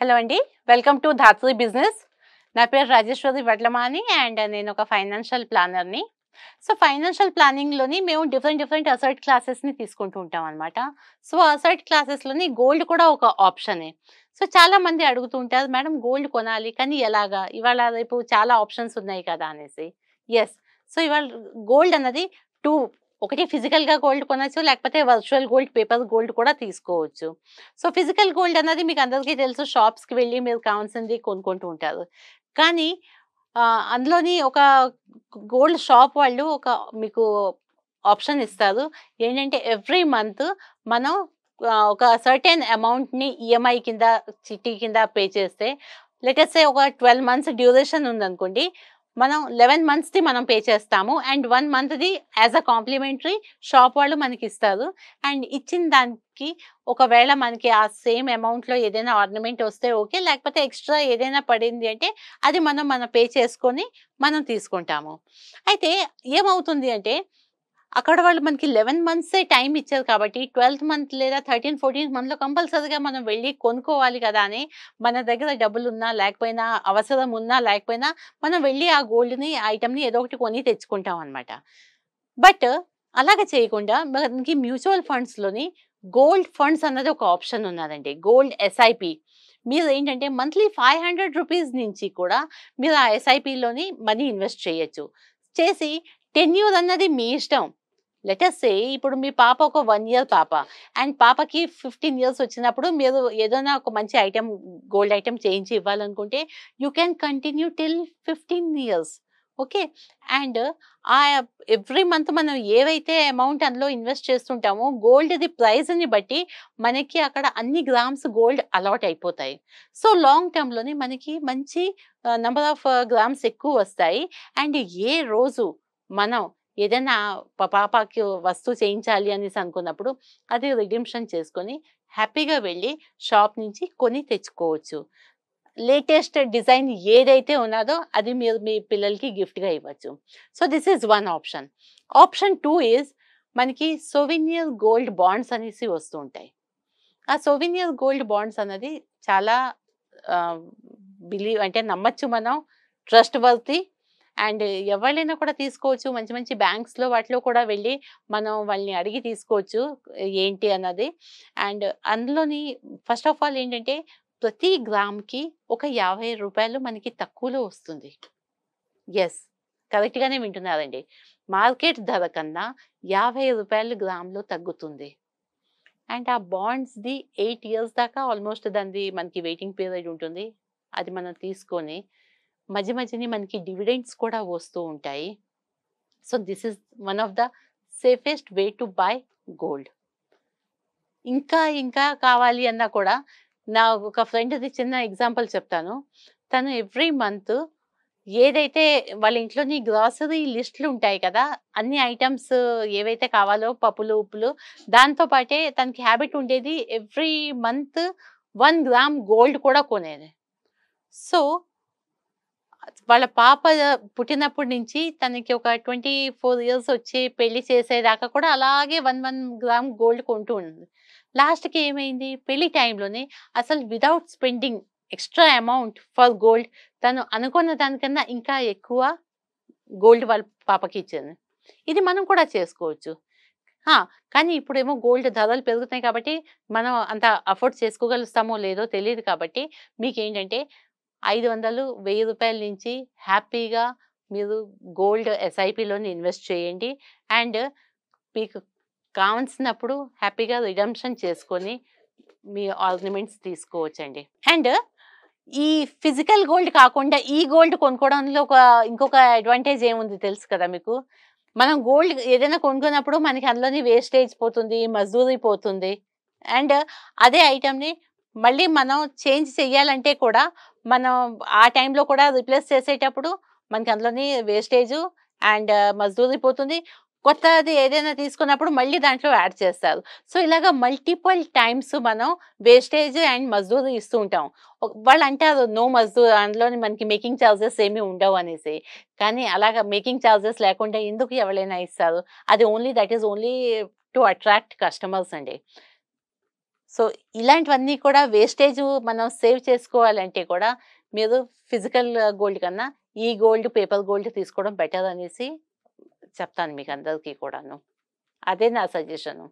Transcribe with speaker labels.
Speaker 1: Hello అండి. Welcome to Dhatri business. నా పేరు రాజేశ్వరి వడ్లమాని అండ్ నేను ఒక ఫైనాన్షియల్ ప్లానర్‌ని. సో, ఫైనాన్షియల్ ప్లానింగ్‌లోని మేము డిఫరెంట్ అసెట్ క్లాసెస్‌ని తీసుకుంటూ ఉంటాం అనమాట. సో, అసెట్ క్లాసెస్‌లోని గోల్డ్ కూడా ఒక ఆప్షనే. సో, చాలామంది అడుగుతూ ఉంటారు, మేడం గోల్డ్ కొనాలి కానీ ఎలాగా? ఇవాళ రేపు చాలా ఆప్షన్స్ ఉన్నాయి కదా అనేసి. యెస్. సో, ఇవాళ గోల్డ్ అన్నది 2 ఒకటి ఫిజికల్‌గా గోల్డ్ కొనొచ్చు. లేకపోతే వర్చువల్ గోల్డ్, పేపర్ గోల్డ్ కూడా తీసుకోవచ్చు. సో, ఫిజికల్ గోల్డ్ అన్నది మీకు అందరికీ తెలుసు. షాప్స్‌కి వెళ్లి మీరు కావాల్సింది కొనుక్కుంటూ ఉంటారు. కానీ అందులోని ఒక గోల్డ్ షాప్ వాళ్ళు మీకు ఆప్షన్ ఇస్తారు. ఏంటంటే ఎవ్రీ మంత్ మనం ఒక సర్టెన్ అమౌంట్‌ని ఈఎంఐ కింద, చిట్టి కింద పే చేస్తే, లెట్ అస్ సే ఒక 12 మంత్స్ డ్యూరేషన్ ఉందనుకోండి. మనం 11 మంత్స్‌ది మనం పే చేస్తాము. అండ్ 1 మంత్‌ది యాస్ ఎ కాంప్లిమెంటరీ షాప్ వాళ్ళు మనకిస్తారు. అండ్ ఇచ్చిన దానికి ఒకవేళ మనకి ఆ సేమ్ అమౌంట్‌లో ఏదైనా ఆర్నమెంట్ వస్తే ఓకే. లేకపోతే ఎక్స్‌ట్రా ఏదైనా పడింది అంటే అది మనం పే చేసుకొని మనం తీసుకుంటాము. అయితే ఏమవుతుంది అంటే అక్కడ వాళ్ళు మనకి 11 మంత్సే టైమ్ ఇచ్చారు కాబట్టి 12థ్ మంత్ లేదా 13, 14థ్ మంత్‌లో కంపల్సరీగా మనం వెళ్లి కొనుక్కోవాలి కదా అని మన దగ్గర డబ్బులున్నా లేకపోయినా, అవసరం ఉన్నా లేకపోయినా మనం వెళ్లి ఆ గోల్డ్‌ని, ఐటెమ్‌ని ఏదో ఒకటి కొని తెచ్చుకుంటాం అన్నమాట. బట్ అలాగ చేయకుండా మనకి మ్యూచువల్ ఫండ్స్‌లోని గోల్డ్ ఫండ్స్ అన్నది ఒక ఆప్షన్ ఉన్నదండి. Gold SIP. మీరేంటంటే మంత్లీ రూ. 500 నుంచి కూడా మీరు ఆ ఎస్ఐపిలోని మనీ ఇన్వెస్ట్ చేయొచ్చు. చేసి టెన్యూర్ అన్నది మీ ఇష్టం. లెట్ అస్ సే ఇప్పుడు మీ పాప ఒక 1 ఇయర్ పాప. అండ్ పాపకి 15 ఇయర్స్ వచ్చినప్పుడు మీరు ఏదైనా ఒక మంచి ఐటెమ్, గోల్డ్ ఐటెమ్ చేయించి ఇవ్వాలనుకుంటే you can continue till 15 years. Okay. And every month మనం ఏవైతే అమౌంట్ అందులో ఇన్వెస్ట్ చేస్తుంటామో గోల్డ్‌ది ప్రైస్‌ని బట్టి మనకి అక్కడ అన్ని గ్రామ్స్ గోల్డ్ అలాట్ అయిపోతాయి. సో, లాంగ్ టర్మ్‌లోని మనకి మంచి నంబర్ ఆఫ్ గ్రామ్స్ ఎక్కువ వస్తాయి. అండ్ ఏ రోజు మనం ఏదైనా పాపకి వస్తువు చేయించాలి అనేసి అనుకున్నప్పుడు అది రిడీమ్షన్ చేసుకొని హ్యాపీగా వెళ్ళి షాప్ నుంచి కొని తెచ్చుకోవచ్చు. లేటెస్ట్ డిజైన్ ఏదైతే ఉన్నదో అది మీరు మీ పిల్లలకి గిఫ్ట్‌గా ఇవ్వచ్చు. So, this is one option. Option 2 is మనకి సోవినియర్ గోల్డ్ బాండ్స్ అనేసి వస్తూ ఉంటాయి. ఆ సోవినియర్ గోల్డ్ బాండ్స్ అన్నది చాలా ఆహ్, అంటే నమ్మొచ్చు మనం. Trust worthy. అండ్ ఎవరైనా కూడా తీసుకోవచ్చు. మంచి మంచి బ్యాంక్స్‌లో వాటిలో కూడా వెళ్ళి మనం వాళ్ళని అడిగి తీసుకోవచ్చు. ఏంటి అన్నది. అండ్ అందులోని ఫస్ట్ ఆఫ్ ఆల్ ఏంటంటే ప్రతి గ్రామ్‌కి ఒక రూ. 50 మనకి తక్కువలో వస్తుంది. యెస్. కరెక్ట్‌గానే వింటున్నారండి. మార్కెట్ ధర కన్నా రూ. 50 గ్రామ్‌లో తగ్గుతుంది. అండ్ ఆ బాండ్స్‌ది 8 ఇయర్స్ దాకా ఆల్మోస్ట్ దానిది మనకి వెయిటింగ్ పీరియడ్ ఉంటుంది. అది మనం తీసుకొని మధ్యని మనకి డివిడెండ్స్ కూడా వస్తూ ఉంటాయి. So, this is one of the safest way to buy gold. ఇంకా కావాలి అన్నా కూడా నా ఒక ఫ్రెండ్‌ది చిన్న ఎగ్జాంపుల్ చెప్తాను. తను ఎవ్రీ మంత్ ఏదైతే వాళ్ళ ఇంట్లోని గ్రాసరీ లిస్ట్‌లు ఉంటాయి కదా! అన్ని ఐటెమ్స్ ఏవైతే కావాలో పప్పులు, ఉప్పులు దాంతో పాటే తనకి హాబిట్ ఉండేది ఎవ్రీ మంత్ 1 గ్రామ్ గోల్డ్ కూడా కొనేది. సో, వాళ్ళ పాప పుట్టినప్పటి నుంచి తనకి ఒక 24 ఇయర్స్ వచ్చి పెళ్లి చేసేదాకా కూడా అలాగే 1 గ్రామ్ గోల్డ్ కొంటూ ఉంది. లాస్ట్‌కి ఏమైంది? పెళ్లి టైంలోనే అసలు without spending extra amount for gold తను అనుకున్న దానికన్నా ఇంకా ఎక్కువ గోల్డ్ వాళ్ళ పాపకి ఇచ్చింది. ఇది మనం కూడా చేసుకోవచ్చు. ఆ! కానీ ఇప్పుడేమో గోల్డ్ ధరలు పెరుగుతున్నాయి కాబట్టి మనం అంత అఫోర్డ్ చేసుకోగలుగుతామో లేదో తెలీదు కాబట్టి మీకేంటంటే 500, రూ. 1000 నుంచి హ్యాపీగా మీరు గోల్డ్ ఎస్ఐపిలోని ఇన్వెస్ట్ చేయండి. అండ్ మీకు కావాల్సినప్పుడు హ్యాపీగా రిడెంప్షన్ చేసుకొని మీ ఆర్నమెంట్స్ తీసుకోవచ్చండి. అండ్ ఈ ఫిజికల్ గోల్డ్ కాకుండా ఈ గోల్డ్ కొనుక్కోవడంలో ఇంకొక అడ్వాంటేజ్ ఏముంది తెలుసు కదా మీకు? మనం గోల్డ్ ఏదైనా కొనుక్కున్నప్పుడు మనకి అందులోని వేస్టేజ్ పోతుంది, మజూరీ పోతుంది. అండ్ అదే ఐటెమ్‌ని మళ్ళీ మనం చేంజ్ చెయ్యాలంటే కూడా మనం ఆ టైంలో కూడా రీప్లేస్ చేసేటప్పుడు మనకి అందులోని వేస్టేజు అండ్ మజదూరీ పోతుంది. కొత్తది ఏదైనా తీసుకున్నప్పుడు మళ్ళీ దాంట్లో యాడ్ చేస్తారు. సో, ఇలాగ మల్టిపుల్ టైమ్స్ మనం వేస్టేజ్ అండ్ మజదూరీ ఇస్తూ ఉంటాం. వాళ్ళంటారు నో మజదూర్ అందులోని మనకి మేకింగ్ చార్జెస్ ఏమి ఉండవు అనేసి. కానీ అలాగా మేకింగ్ చార్జెస్ లేకుండా ఎందుకు ఎవరైనా ఇస్తారు? అది only that is only to attract customers అండి. సో, ఇలాంటివన్నీ కూడా వేస్టేజు మనం సేవ్ చేసుకోవాలంటే కూడా మీరు ఫిజికల్ గోల్డ్ కన్నా ఈ గోల్డ్, పేపర్ గోల్డ్ తీసుకోవడం బెటర్ అనేసి చెప్తాను మీకందరికీ కూడాను. అదే నా సజెషను.